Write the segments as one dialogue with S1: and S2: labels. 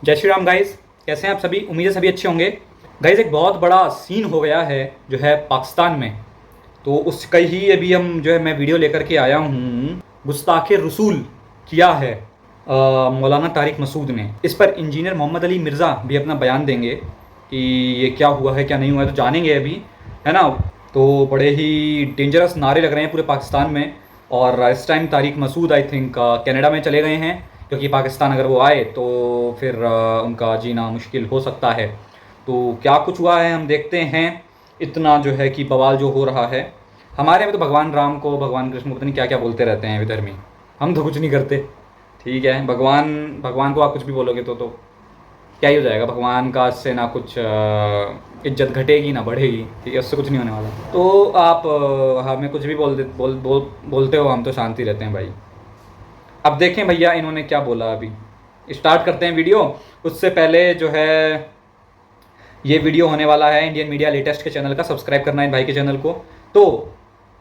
S1: जय श्री राम गाइस, कैसे हैं आप सभी। उम्मीद है सभी अच्छे होंगे। गाइस एक बहुत बड़ा सीन हो गया है जो है पाकिस्तान में, तो उसका ही अभी हम जो है मैं वीडियो लेकर के आया हूँ। गुस्ताखे रसूल किया है मौलाना तारिक मसूद ने। इस पर इंजीनियर मोहम्मद अली मिर्ज़ा भी अपना बयान देंगे कि ये क्या हुआ है क्या नहीं हुआ है, तो जानेंगे अभी, है ना। तो बड़े ही डेंजरस नारे लग रहे हैं पूरे पाकिस्तान में, और इस time Tariq Masood I think Canada में चले गए हैं, क्योंकि पाकिस्तान अगर वो आए तो फिर उनका जीना मुश्किल हो सकता है। तो क्या कुछ हुआ है हम देखते हैं। इतना जो है कि बवाल जो हो रहा है हमारे में, तो भगवान राम को भगवान कृष्ण को पता नहीं क्या क्या बोलते रहते हैं विधर्मी। हम तो कुछ नहीं करते, ठीक है। भगवान को आप कुछ भी बोलोगे तो क्या ही हो जाएगा। भगवान का से ना कुछ इज्जत घटेगी ना बढ़ेगी, ठीक है। उससे कुछ नहीं होने वाला। तो आप हमें कुछ भी बोलते हो, हम तो शांति रहते हैं भाई। अब देखें भैया इन्होंने क्या बोला। अभी स्टार्ट करते हैं वीडियो। उससे पहले जो है ये वीडियो होने वाला है इंडियन मीडिया लेटेस्ट के चैनल का, सब्सक्राइब करना है भाई के चैनल को। तो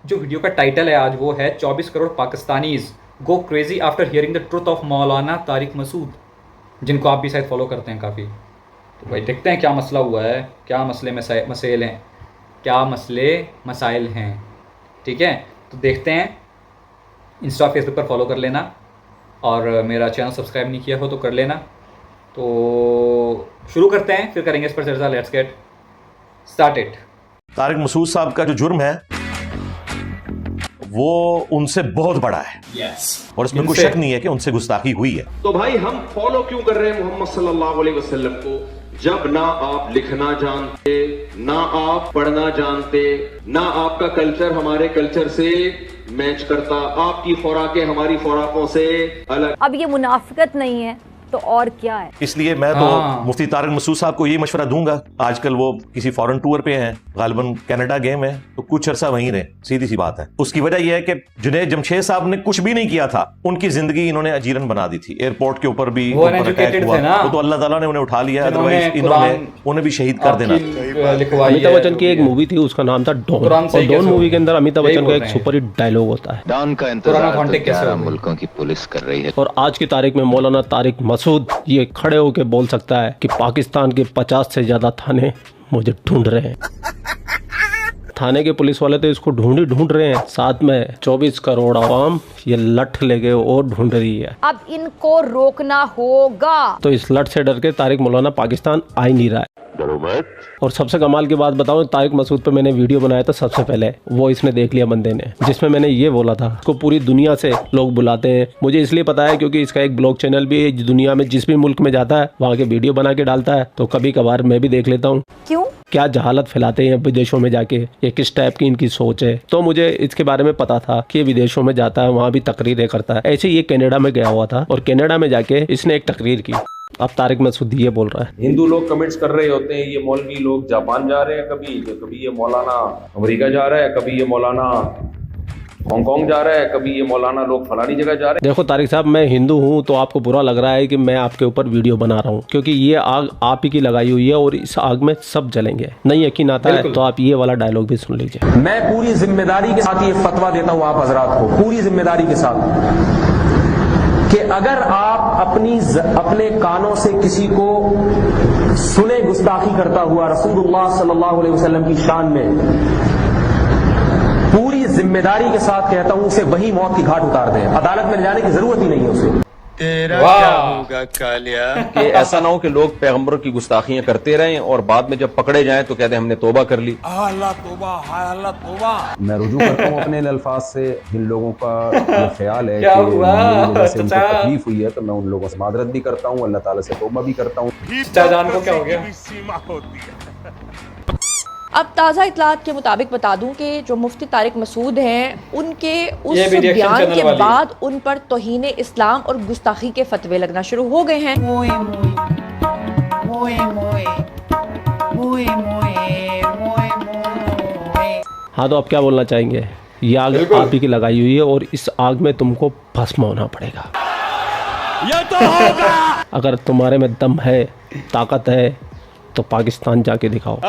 S1: जो वीडियो का टाइटल है आज वो है 24 crore Pakistanis go crazy after hearing the truth of मौलाना तारिक मसूद, जिनको आप भी शायद फॉलो करते हैं काफ़ी। तो भाई देखते हैं क्या मसला हुआ है, क्या मसले मसाइल हैं, क्या मसले मसाइल हैं, ठीक है। तो देखते हैं। इंस्टा फेसबुक पर फॉलो कर लेना, और मेरा चैनल सब्सक्राइब नहीं किया हो तो कर लेना। तो शुरू करते हैं, फिर करेंगे इस पर चर्चा। Let's get started.
S2: Tariq Masood साहब का जो जुर्म है वो उनसे बहुत बड़ा है, और इसमें कोई शक नहीं है कि उनसे गुस्ताखी हुई है।
S3: तो भाई हम फॉलो क्यों कर रहे हैं मोहम्मद सल्लल्लाहु अलैहि वसल्लम को, जब ना आप लिखना जानते, ना आप पढ़ना जानते, ना आपका कल्चर हमारे कल्चर से मैच करता, आपकी खुराकें हमारी खुराकों से अलग।
S4: अब ये मुनाफिकत नहीं है तो और क्या है।
S2: इसलिए मैं तो मुफ्ती तारिक मसूद साहब को यही मशवरा दूंगा। आजकल वो किसी फॉरेन टूर पे हैं, गालिबन कनाडा गए हैं, तो कुछ अरसा वहीं रहे, सीधी सी बात है। उसकी वजह यह है कि जुनैद जमशेद साहब ने कुछ भी नहीं किया था, उनकी जिंदगी इन्होंने अजीरन बना दी थी। एयरपोर्ट के ऊपर भी वो तो अल्लाह ताला ने उन्हें उठा लिया, अदरवाइज इन्होंने उन्हें भी शहीद कर देना।
S5: अमिताभ बच्चन की एक मूवी थी, उसका नाम था डॉन, और डॉन मूवी के अंदर अमिताभ बच्चन का एक सुपर हिट डायलॉग होता है, डॉन का इंतजार तो 11 मुल्कों की पुलिस कर रही है। और आज की तारीख में मौलाना तारिक मसूद ये खड़े होकर बोल सकता है कि पाकिस्तान के 50 से ज्यादा थाने मुझे ढूंढ रहे हैं। थाने के पुलिस वाले तो इसको ढूंढ रहे हैं, साथ में 24 करोड़ आवाम ये लठ लेके और ढूंढ रही है।
S4: अब इनको रोकना होगा।
S5: तो इस लठ से डर के तारिक मौलाना पाकिस्तान आ ही नहीं रहा है। और सबसे कमाल की बात बताऊं, तारिक मसूद पे मैंने वीडियो बनाया था सबसे पहले, वो इसने देख लिया बंदे ने, जिसमें मैंने ये बोला था इसको पूरी दुनिया से लोग बुलाते हैं। मुझे इसलिए पता है क्योंकि इसका एक ब्लॉग चैनल भी है, दुनिया में जिस भी मुल्क में जाता है वहाँ के वीडियो बना के डालता है, तो कभी कभार मैं भी देख लेता हूँ
S4: क्यों
S5: क्या जहालत फैलाते हैं विदेशों में जाके, ये किस टाइप की इनकी सोच है। तो मुझे इसके बारे में पता था कि ये विदेशों में जाता है, वहाँ भी तकरीरें करता है। ऐसे ये कनाडा में गया हुआ था, और कनाडा में जाके इसने एक तकरीर की। अब तारिक मसूद ये बोल रहा है,
S6: हिंदू लोग कमेंट्स कर रहे होते हैं, ये मौलवी लोग जापान जा रहे हैं, कभी ये मौलाना अमेरिका जा रहा है, कभी ये मौलाना हांगकांग जा रहा है, कभी ये मौलाना लोग फलानी जगह जा रहे हैं।
S5: देखो तारिक साहब, मैं हिंदू हूँ तो आपको बुरा लग रहा है कि मैं आपके ऊपर वीडियो बना रहा हूँ, क्योंकि ये आग आप ही की लगाई हुई है और इस आग में सब जलेंगे। नहीं यकीन आता है तो आप ये वाला डायलॉग भी सुन लीजिए।
S7: मैं पूरी जिम्मेदारी के साथ ये फतवा देता हूँ आप हजरात को, पूरी जिम्मेदारी के साथ, कि अगर आप अपने कानों से किसी को सुने गुस्ताखी करता हुआ रसूलुल्लाह सल्लल्लाहु अलैहि वसल्लम की शान में, पूरी जिम्मेदारी के साथ कहता हूं उसे वही मौत की घाट उतार दें। अदालत में ले जाने की जरूरत ही नहीं है उसे।
S8: तेरा क्या होगा कालिया।
S6: कि ऐसा ना हो कि लोग पैगंबरों की गुस्ताखियां करते रहें और बाद में जब पकड़े जाएं तो कहते हैं हमने तौबा कर ली।
S8: अल्लाह तौबा, हाय अल्लाह तौबा।
S7: मैं रुजू करता हूं अपने अल्फाज से, जिन लोगों का ये ख्याल है कि मेरी वजह से उनको तकलीफ हुई है, तो मैं उन लोगों से मादरत भी करता हूं, अल्लाह ताला से तौबा भी करता हूं।
S1: जान को क्या हो गया।
S8: सीमा होती है।
S9: अब ताज़ा इतलात के मुताबिक बता दूं कि जो मुफ्ती तारिक मसूद हैं, उनके उस बयान के बाद उन पर तौहीन इस्लाम और गुस्ताखी के फतवे लगना शुरू हो गए हैं।
S5: हाँ, तो आप क्या बोलना चाहेंगे? ये आग आप ही की लगाई हुई है और इस आग में तुमको भस्म होना पड़ेगा।
S8: ये तो होगा।
S5: अगर तुम्हारे में दम है, ताकत है, तो पाकिस्तान जाके दिखाओ।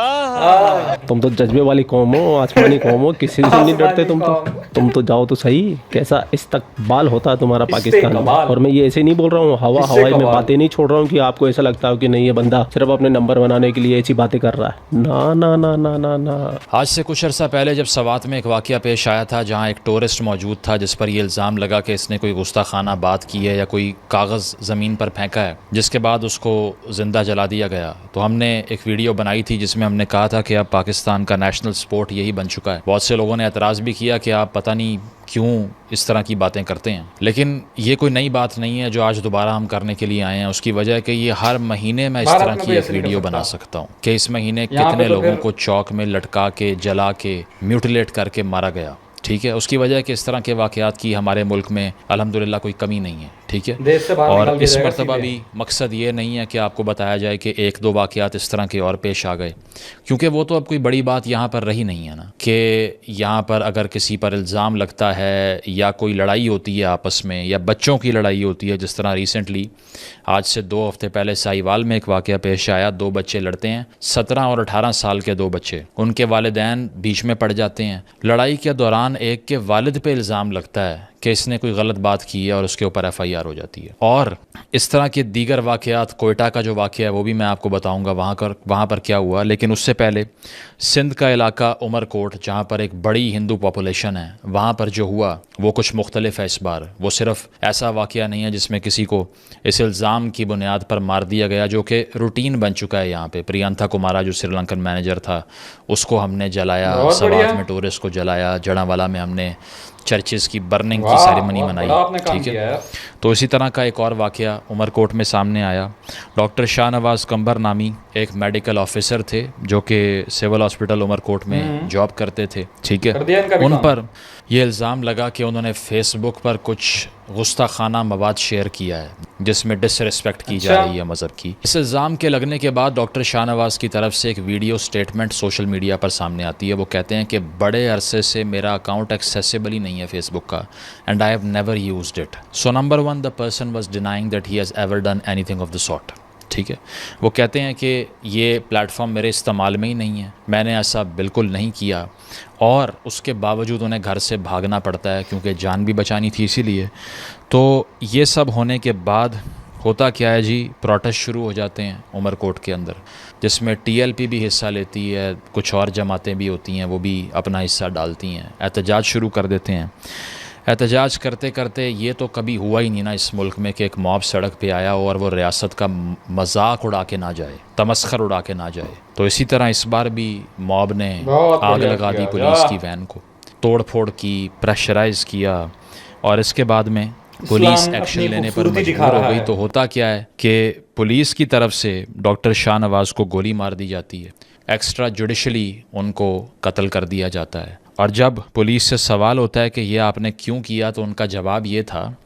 S5: तुम तो जज्बे वाली कौम हो, आसमानी कौम हो, किसी से नहीं डरते तुम तो जाओ तो सही। कैसा इस्तकबाल होता है तुम्हारा पाकिस्तान में। और मैं ये ऐसे नहीं बोल रहा हूँ हवाई में बातें नहीं छोड़ रहा हूँ कि आपको ऐसा लगता हो कि नहीं ये बंदा सिर्फ अपने नंबर बनाने के लिए ऐसी बातें कर रहा है। ना ना ना ना ना ना।
S10: आज से कुछ अर्सा पहले जब सवात में एक वाक़या पेश आया था जहाँ एक टूरिस्ट मौजूद था जिस पर यह इल्ज़ाम लगा कि इसने कोई गुस्ताखाना बात की है या कोई कागज़ ज़मीन पर फेंका है, जिसके बाद उसको ज़िंदा जला दिया गया। तो हमने एक वीडियो बनाई थी जिसमें हमने कहा था कि अब पाकिस्तान का नेशनल स्पोर्ट यही बन चुका है। बहुत से लोगों ने एतराज़ भी किया कि आप पता नहीं क्यों इस तरह की बातें करते हैं, लेकिन ये कोई नई बात नहीं है जो आज दोबारा हम करने के लिए आए हैं। उसकी वजह है कि ये हर महीने मैं इस तरह की एक वीडियो बना सकता हूँ कि इस महीने कितने लोगों को चौक में लटका के, जला के, म्यूटिलेट करके मारा गया। ठीक है, उसकी वजह है कि इस तरह के वाक़यात की हमारे मुल्क में अल्हम्दुलिल्लाह कोई कमी नहीं है। ठीक है, और इस मरतबा भी मकसद ये नहीं है कि आपको बताया जाए कि एक दो वाक़यात इस तरह के और पेश आ गए, क्योंकि वो तो अब कोई बड़ी बात यहाँ पर रही नहीं है ना, कि यहाँ पर अगर किसी पर इल्ज़ाम लगता है या कोई लड़ाई होती है आपस में या बच्चों की लड़ाई होती है, जिस तरह रिसेंटली आज से 2 हफ्ते पहले साहिवाल में एक वाक़या पेश आया। 2 बच्चे लड़ते हैं, 17 और 18 साल के 2 बच्चे, उनके वालिदैन बीच में पड़ जाते हैं। लड़ाई के दौरान एक के वालिद पे इल्ज़ाम लगता है कि इसने कोई गलत बात की है और उसके ऊपर FIR हो जाती है। और इस तरह के दीगर वाक़यात, कोयटा का जो वाक़या है वो भी मैं आपको बताऊंगा वहाँ पर क्या हुआ। लेकिन उससे पहले सिंध का इलाका उमरकोट, जहाँ पर एक बड़ी हिंदू पॉपुलेशन है, वहाँ पर जो हुआ वो कुछ मुख्तलिफ है इस बार। वो सिर्फ़ ऐसा वाक़या नहीं है जिसमें किसी को इस इल्ज़ाम की बुनियाद पर मार दिया गया, जो कि रूटीन बन चुका है यहाँ पे। प्रियंथा कुमारा जो श्रीलंकन मैनेजर था उसको हमने जलाया, सवात में टूरिस्ट को जलाया, जड़ावाला में हमने चर्चेज़ की बर्निंग की सेरेमनी मनाई। ठीक है, तो इसी तरह का एक और वाक़या उमरकोट में सामने आया। डॉक्टर शाहनवाज़ कंबर नामी एक मेडिकल ऑफिसर थे जो कि सिविल हॉस्पिटल उमरकोट में जॉब करते थे। ठीक है, उन पर यह इल्ज़ाम लगा कि उन्होंने फेसबुक पर कुछ गुस्ताखाना मवाद शेयर किया है जिसमें डिसरिस्पेक्ट की जा रही है मज़हब की। इस इल्ज़ाम के लगने के बाद डॉक्टर शाहनवाज़ की तरफ से एक वीडियो स्टेटमेंट सोशल मीडिया पर सामने आती है। वो कहते हैं कि बड़े अरसे से मेरा अकाउंट एक्सेसिबल ही नहीं है फेसबुक का, and I have never used it. So number 1, the person was denying that he has ever done anything of the sort. ठीक है, वो कहते हैं कि ये प्लेटफॉर्म मेरे इस्तेमाल में ही नहीं है, मैंने ऐसा बिल्कुल नहीं किया। और उसके बावजूद उन्हें घर से भागना पड़ता है क्योंकि जान भी बचानी थी इसीलिए। तो ये सब होने के बाद होता क्या है जी, प्रोटेस्ट शुरू हो जाते हैं उमरकोट के अंदर, जिसमें TLP भी हिस्सा लेती है, कुछ और जमातें भी होती हैं वो भी अपना हिस्सा डालती हैं, एहतजाज शुरू कर देते हैं। एहतजाज करते करते ये तो कभी हुआ ही नहीं ना इस मुल्क में कि एक मॉब सड़क पे आया हो और वो रियासत का मजाक उड़ा के ना जाए, तमस्खर उड़ा के ना जाए। तो इसी तरह इस बार भी मॉब ने आग लगा दी पुलिस की वैन को, तोड़ फोड़ की, प्रेशराइज़ किया, और इसके बाद में पुलिस एक्शन लेने पर मजबूर हो गई। तो होता क्या है कि पुलिस की तरफ से डॉक्टर शाहनवाज़ को गोली मार दी जाती है, एक्स्ट्रा जुडिशली उनको कत्ल कर दिया जाता है। और जब पुलिस से सवाल होता है कि ये आपने क्यों किया, तो उनका जवाब ये था,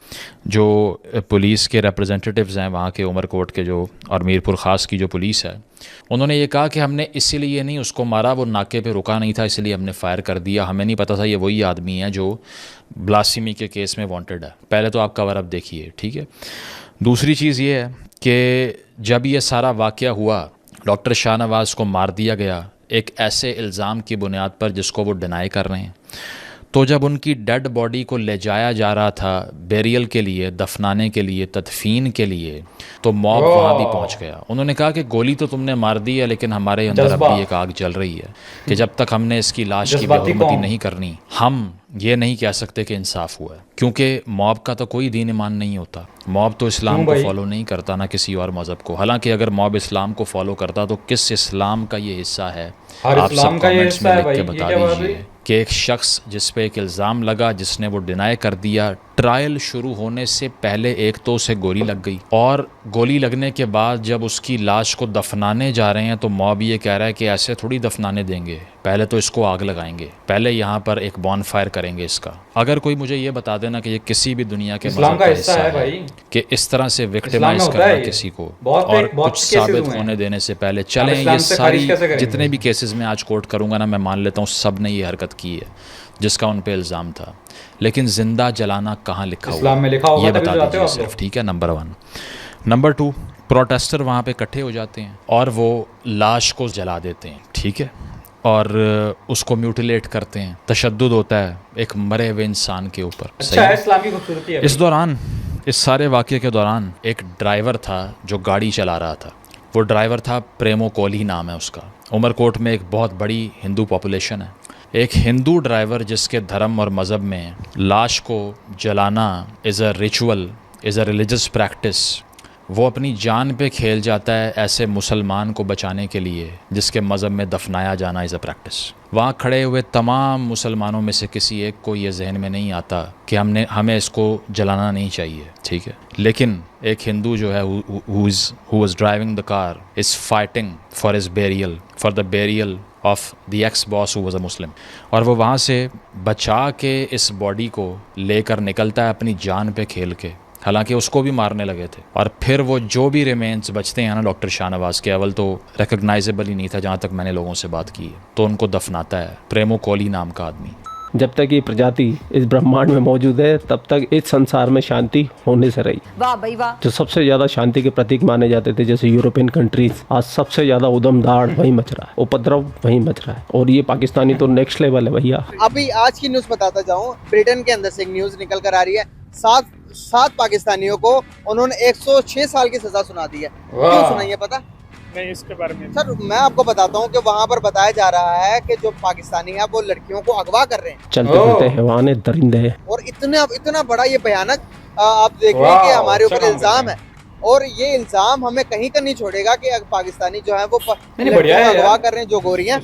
S10: जो पुलिस के रिप्रेजेंटेटिव्स हैं वहाँ के उमरकोट के जो, और मीरपुर ख़ास की जो पुलिस है, उन्होंने ये कहा कि हमने इसीलिए नहीं उसको मारा, वो नाके पे रुका नहीं था इसलिए हमने फ़ायर कर दिया, हमें नहीं पता था ये वही आदमी है जो ब्लास्फेमी के केस में वांटेड है। पहले तो आप कवर अप देखिए। ठीक है, दूसरी चीज़ ये है कि जब ये सारा वाक़या हुआ, डॉक्टर शाहनवाज़ को मार दिया गया एक ऐसे इल्ज़ाम की बुनियाद पर जिसको वो डिनाई कर रहे हैं। तो जब उनकी डेड बॉडी को ले जाया जा रहा था बेरियल के लिए, दफनाने के लिए, तदफीन के लिए, तो मॉब वहाँ भी पहुँच गया। उन्होंने कहा कि गोली तो तुमने मार दी है, लेकिन हमारे अंदर अब भी एक आग जल रही है कि जब तक हमने इसकी लाश की बेहुरमती नहीं करनी, हम ये नहीं कह सकते कि इंसाफ हुआ है। क्योंकि मॉब का तो कोई दीन ईमान नहीं होता, मॉब तो इस्लाम को फॉलो नहीं करता, ना किसी और मज़हब को। हालांकि अगर मॉब इस्लाम को फॉलो करता तो किस इस्लाम का ये हिस्सा है, आप सब कमेंट्स में लिख के बता दीजिए कि एक शख्स जिस पे एक इल्ज़ाम लगा, जिसने वो डिनाई कर दिया, ट्रायल शुरू होने से पहले एक तो उसे गोली लग गई, और गोली लगने के बाद जब उसकी लाश को दफनाने जा रहे हैं तो मॉब ये कह रहा है कि ऐसे थोड़ी दफनाने देंगे, पहले तो इसको आग लगाएंगे, पहले यहाँ पर एक बॉनफायर करेंगे इसका। अगर कोई मुझे ये बता देना कि ये किसी भी दुनिया के मज़हब का हिस्सा है कि इस तरह से विक्टिमाइज करना किसी को और कुछ साबित होने देने से पहले, चलें ये सारी जितने भी केसेस में आज कोर्ट करूँगा ना, मैं मान लेता हूँ सब ने ये हरकत की है जिसका उन पे इल्ज़ाम था, लेकिन जिंदा जलाना कहाँ लिखा हुआ है ये बता दीजिए सिर्फ। ठीक है, नंबर 1। नंबर 2, प्रोटेस्टर वहाँ पे इकट्ठे हो जाते हैं और वो लाश को जला देते हैं, ठीक है, और उसको म्यूटिलेट करते हैं, तशद्दुद होता है एक मरे हुए इंसान के ऊपर।
S1: अच्छा है, इस्लामी खूबसूरती है।
S10: इस दौरान, इस सारे वाक़े के दौरान एक ड्राइवर था जो गाड़ी चला रहा था। वो ड्राइवर था प्रेमो कोहली नाम है उसका। उमरकोट में एक बहुत बड़ी हिंदू पॉपुलेशन है। एक हिंदू ड्राइवर जिसके धर्म और मज़हब में लाश को जलाना is a ritual, is a religious practice, वो अपनी जान पे खेल जाता है ऐसे मुसलमान को बचाने के लिए जिसके मज़हब में दफनाया जाना इज़ अ प्रैक्टिस। वहाँ खड़े हुए तमाम मुसलमानों में से किसी एक को ये जहन में नहीं आता कि हमें इसको जलाना नहीं चाहिए, ठीक है, लेकिन एक हिंदू जो है who was driving the car is fighting for his burial, for the burial of the ex boss who was a Muslim, और वो वहाँ से बचा के इस बॉडी को लेकर निकलता है अपनी जान पे खेल के, हालांकि उसको भी मारने लगे थे। और फिर वो जो भी रिमेन्स बचते हैं ना डॉक्टर शाहनवाज के, अव्वल तो रिकग्नाइजेबल ही नहीं था जहाँ तक मैंने लोगों से बात की है, तो उनको दफनाता है प्रेमो कोहली नाम का आदमी।
S5: जब तक ये प्रजाति इस ब्रह्मांड में मौजूद है तब तक इस संसार में शांति होने से रही।
S4: वाह भाई वाह।
S5: जो सबसे ज्यादा शांति के प्रतीक माने जाते थे जैसे यूरोपियन कंट्रीज, आज सबसे ज्यादा उदमदाड़ वहीं मच रहा है, उपद्रव वहीं मच रहा है, और ये पाकिस्तानी तो नेक्स्ट लेवल है भैया।
S11: अभी आज की न्यूज बताता जाऊँ, ब्रिटेन के अंदर से एक न्यूज निकल कर आ रही है, सात पाकिस्तानियों को उन्होंने 106 साल की सजा सुना दी है। क्यों सुनाई है पता
S12: नहीं इसके बारे में?
S11: सर मैं आपको बताता हूँ कि वहाँ पर बताया जा रहा है कि जो पाकिस्तानी है वो लड़कियों को अगवा कर रहे हैं,
S5: चलते फिरते हैवान दरिंदे हैं,
S11: और इतना बड़ा ये भयानक आप देख रहे हैं कि हमारे ऊपर इल्जाम है, और ये इल्जाम हमें कहीं का नहीं छोड़ेगा कि पाकिस्तानी जो है वो अगवा कर रहे हैं, जो गोरियां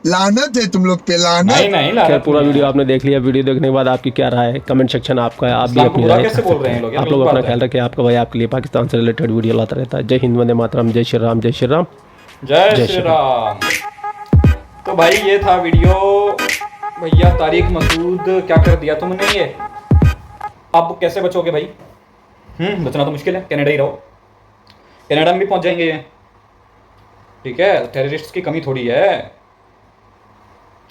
S13: लानत है तुम लोग पे, लानत।
S5: नहीं, पूरा वीडियो आपने देख लिया। वीडियो देखने के बाद आपकी क्या राय है? कमेंट सेक्शन आपका है, आप भी अपनी राय आप लोग अपना ख्याल रखें। आपका भाई आपके लिए पाकिस्तान से रिलेटेड वीडियो लाता रहता है। जय हिंद, वंदे मातरम, जय श्री राम, जय श्री राम,
S1: जय श्री राम। तो भाई ये था वीडियो। भैया तारिक मसूद क्या कर दिया तुमने ये, अब कैसे बचोगे भाई? बचना तो मुश्किल है, कनाडा ही रहो, कनाडा में भी पहुंच जाएंगे ये, ठीक है। टेररिस्ट की कमी थोड़ी है,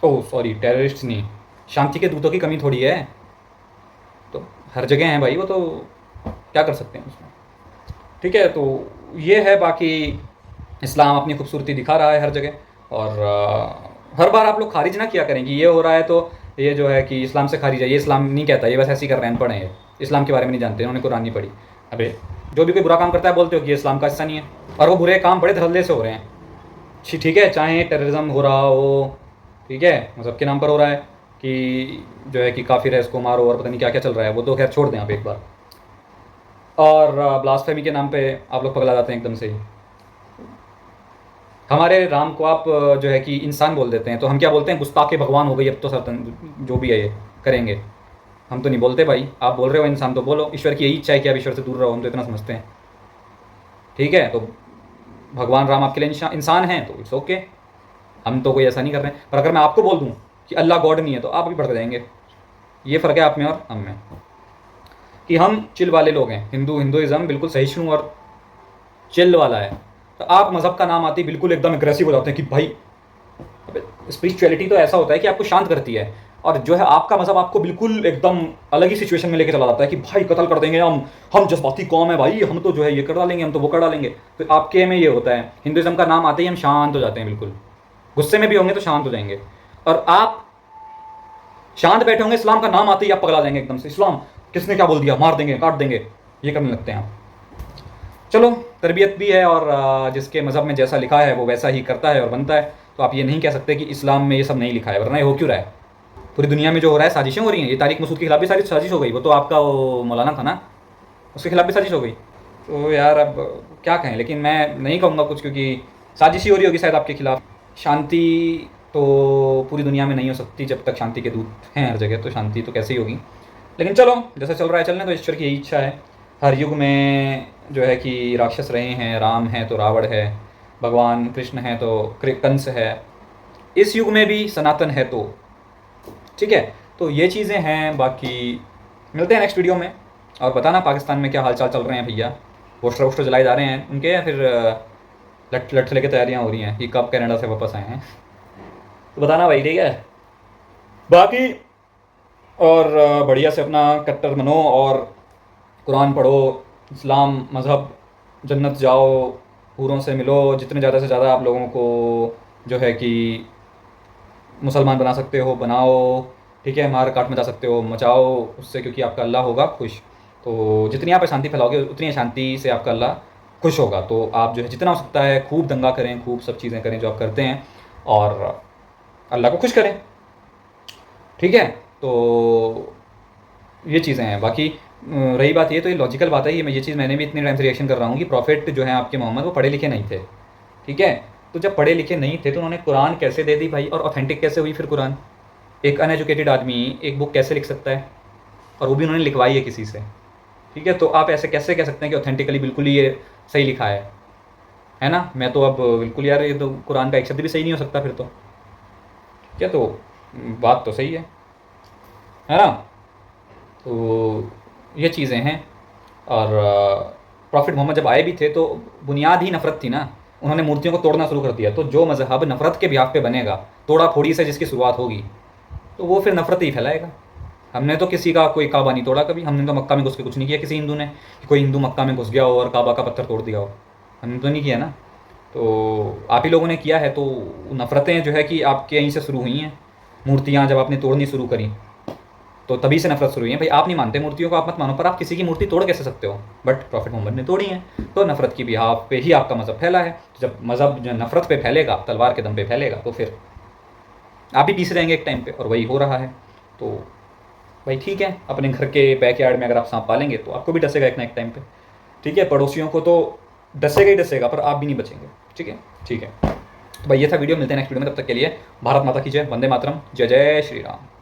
S1: ओह सॉरी टेररिस्ट नहीं, शांति के दूतों की कमी थोड़ी है, तो हर जगह हैं भाई वो, तो क्या कर सकते हैं उसमें, ठीक है। तो ये है, बाकी इस्लाम अपनी खूबसूरती दिखा रहा है हर जगह, और हर बार आप लोग खारिज ना किया करें कि ये हो रहा है तो ये जो है कि इस्लाम से खारिज है, ये इस्लाम नहीं कहता, ये बस ऐसे ही कर रहे हैं, पढ़े हैं, इस्लाम के बारे में नहीं जानते, उन्होंने कुरान नहीं पढ़ी। अबे जो भी कोई बुरा काम करता है बोलते हो कि ये इस्लाम का हिस्सा नहीं है, और वो बुरे काम बड़े धड़ल्ले से हो रहे हैं, ठीक है, चाहे टेररिज्म हो रहा हो, ठीक है, मज़हब के नाम पर हो रहा है कि जो है कि काफिर है इसको मारो, और पता नहीं क्या क्या चल रहा है, वो तो खैर छोड़ दें आप एक बार, और ब्लास्फेमी के नाम पे आप लोग पगला जाते हैं एकदम से ही। हमारे राम को आप जो है कि इंसान बोल देते हैं, तो हम क्या बोलते हैं? गुस्ताखे भगवान हो गई अब तो सर, जो भी है ये करेंगे, हम तो नहीं बोलते भाई, आप बोल रहे हो इंसान तो बोलो। ईश्वर की यही इच्छा है कि आप ईश्वर से दूर रहो, हम तो इतना समझते हैं, ठीक है। तो भगवान राम आपके लिए इंसान हैं तो इट्स ओके, हम तो कोई ऐसा नहीं कर रहे हैं। पर अगर मैं आपको बोल दूं कि अल्लाह गॉड नहीं है तो आप भी भड़क जाएंगे। ये फ़र्क है आप में और हम में, कि हम चिल वाले लोग हैं। हिंदुइज़्म बिल्कुल सहिष्णु और चिल वाला है, तो आप मज़हब का नाम आते ही बिल्कुल एकदम एग्रेसिव हो जाते हैं कि भाई स्पिरिचुअलिटी तो ऐसा होता है कि आपको शांत करती है, और जो है आपका मज़हब आपको बिल्कुल एकदम अलग ही सिचुएशन में लेके चला जाता है कि भाई कत्ल कर देंगे हम जज्बाती कौम है भाई, हम तो जो है ये कर डालेंगे, हम तो वो कर डालेंगे। तो आपके में ये होता है, हिंदुइज्म का नाम आते ही हम शांत हो जाते हैं, बिल्कुल गुस्से में भी होंगे तो शांत हो जाएंगे, और आप शांत बैठे होंगे, इस्लाम का नाम आते ही आप पगला जाएंगे एकदम से, इस्लाम किसने क्या बोल दिया, मार देंगे, काट देंगे, ये करने लगते हैं आप। चलो तरबियत भी है, और जिसके मज़हब में जैसा लिखा है वो वैसा ही करता है और बनता है, तो आप ये नहीं कह सकते कि इस्लाम में ये सब नहीं लिखा है, वरना ये हो क्यों रहा है? पूरी दुनिया में जो हो रहा है साजिशें हो रही हैं। ये तारिक मसूद के खिलाफ भी सारी साजिश हो गई, वो तो आपका वो मौलाना था ना, उसके खिलाफ भी साजिश हो गई। तो यार अब क्या कहें, लेकिन मैं नहीं कहूँगा कुछ, क्योंकि साजिश ही हो रही होगी शायद आपके खिलाफ। शांति तो पूरी दुनिया में नहीं हो सकती जब तक शांति के दूत हैं हर जगह, तो शांति तो कैसे ही होगी। लेकिन चलो जैसा चल रहा है चलने, तो ईश्वर की यही इच्छा है। हर युग में जो है कि राक्षस रहे हैं, राम है तो रावण है, भगवान कृष्ण है तो कंस है, इस युग में भी सनातन है, तो ठीक है। तो ये चीज़ें हैं, बाकी मिलते हैं नेक्स्ट वीडियो में, और बताना पाकिस्तान में क्या हालचाल चल रहे हैं भैया, पोस्टर वोस्टर जलाए जा रहे हैं उनके, या फिर लट लेके तैयारियां हो रही हैं कि कब कनाडा से वापस आए हैं, तो बताना भाई, ठीक है। बाकी और बढ़िया से अपना कट्टर बनो और कुरान पढ़ो, इस्लाम मज़हब, जन्नत जाओ, हूरों से मिलो, जितने ज़्यादा से ज़्यादा आप लोगों को जो है कि मुसलमान बना सकते हो बनाओ, ठीक है, मार काट मचा सकते हो मचाओ उससे, क्योंकि आपका अल्लाह होगा खुश। तो जितनी आप शांति फैलाओगे उतनी शांति से आपका अल्लाह खुश होगा। तो आप जो है जितना हो सकता है खूब दंगा करें, खूब सब चीज़ें करें जो आप करते हैं, और अल्लाह को खुश करें, ठीक है। तो ये चीज़ें हैं। बाकी रही बात ये, तो ये लॉजिकल बात है, ये चीज़ मैंने भी इतने टाइम से रिएक्शन कर रहा हूँ कि प्रॉफिट जो है आपके मोहम्मद वो पढ़े लिखे नहीं थे, ठीक है। तो जब पढ़े लिखे नहीं थे तो उन्होंने कुरान कैसे दे दी भाई, और ऑथेंटिक कैसे हुई फिर कुरान? एक अनएजुकेटेड आदमी एक बुक कैसे लिख सकता है, और वो भी उन्होंने लिखवाई है किसी से, ठीक है। तो आप ऐसे कैसे कह सकते हैं कि ऑथेंटिकली बिल्कुल ही ये सही लिखा है ना? मैं तो अब बिल्कुल यार, ये तो कुरान का एक शब्द भी सही नहीं हो सकता फिर तो, क्या? तो बात तो सही है ना? तो ये चीज़ें हैं। और प्रॉफिट मोहम्मद जब आए भी थे तो बुनियाद ही नफ़रत थी ना, उन्होंने मूर्तियों को तोड़ना शुरू कर दिया। तो जो मज़हब नफ़रत के बिहाफ पे बनेगा, तोड़ा फोड़ी से जिसकी शुरुआत होगी, तो वो फिर नफ़रत ही फैलाएगा। हमने तो किसी का कोई काबा नहीं तोड़ा कभी, हमने तो मक्का में घुस के कुछ नहीं किया किसी हिंदू ने, कि कोई हिंदू मक्का में घुस गया हो और काबा का पत्थर तोड़ दिया हो, हमने तो नहीं किया ना। तो आप ही लोगों ने किया है। तो नफ़रतें जो है कि आपके यहीं से शुरू हुई हैं। मूर्तियाँ जब आपने तोड़नी शुरू करी तो तभी से नफरत शुरू हुई है। भाई आप नहीं मानते मूर्तियों को, आप मत मानो, पर आप किसी की मूर्ति तोड़ कैसे सकते हो? बट प्रॉफिट मोहम्मद ने तोड़ी है, तो नफरत की बिहाफ पे ही आपका मज़हब फैला है। जब मज़हब जो नफरत पे फैलेगा, तलवार के दम पे फैलेगा, तो फिर आप ही पीछे रहेंगे एक टाइम पे, और वही हो रहा है। तो भाई ठीक है, अपने घर के बैकयार्ड में अगर आप सांप पालेंगे तो आपको भी डसेगा एक ना एक टाइम पे, ठीक है। पड़ोसियों को तो डसेगा ही डसेगा, पर आप भी नहीं बचेंगे, ठीक है, ठीक है। तो भाई ये था वीडियो, मिलते हैं नेक्स्ट वीडियो में, तब तक के लिए भारत माता की जय, वंदे मातरम, जय जय श्री राम।